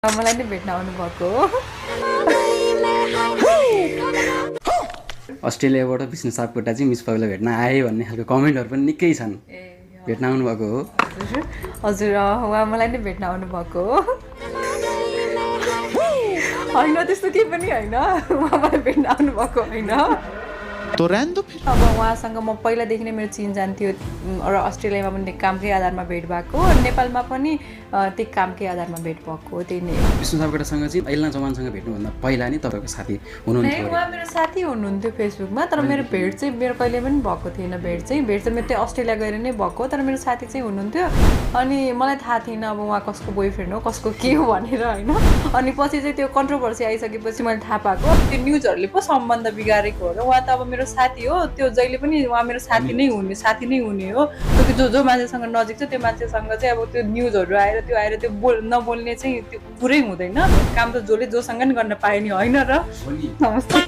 मलाई नै भेट्न आउनु भएको हो। अस्ट्रेलियाबाट विष्णु सापकोटा चाहिँ मिस पगला भेट्न आए भन्ने खालको कमेन्टहरू पनि निकै छन्। भेट्न आउनु भएको हो? हजुर उहाँ मलाई नै भेट्न आउनु भएको हो। होइन त्यस्तो केही पनि होइन, उहाँ मलाई भेट्न आउनु भएको होइन। तो रहने दो फिर। अब उहाँसँग म पहिलादेखि नै मेरो चिनजान थियो र अस्ट्रेलियामा पनि कामकै आधारमा भेट भएको, नेपालमा पनि त्यही कामकै आधारमा भेट भएको, त्यही नै। विष्णु सापकोटासँग चाहिँ ऐलना चौहानसँग भेट्नुभन्दा पहिला नै तपाईँको साथी हुनुहुन्थ्यो? उहाँ मेरो साथी हुनुहुन्थ्यो फेसबुकमा, तर मेरो भेट चाहिँ मेरो कहिले पनि भएको थिएन। भेट चाहिँ मेरो त्यही अस्ट्रेलिया गएर नै भएको, तर मेरो साथी चाहिँ हुनुहुन्थ्यो। अनि मलाई थाहा थिएन अब उहाँ कसको बोयफ्रेन्ड हो, कसको के हो भनेर होइन। अनि पछि चाहिँ त्यो कन्ट्रोभर्सी आइसकेपछि मैले थाहा पाएको त्यो न्युजहरूले पो सम्बन्ध बिगारेको हो र उहाँ त अब मेरो साथी हो, त्यो जहिले पनि उहाँ मेरो साथी नै हुने हो। जो मान्छेसँग नजिक छ त्यो मान्छेसँग चाहिँ अब त्यो न्युजहरू आएर त्यो नबोल्ने चाहिँ त्यो कुरै हुँदैन। काम त जसले जोसँग नि गर्न पायो नि होइन र। नमस्ते।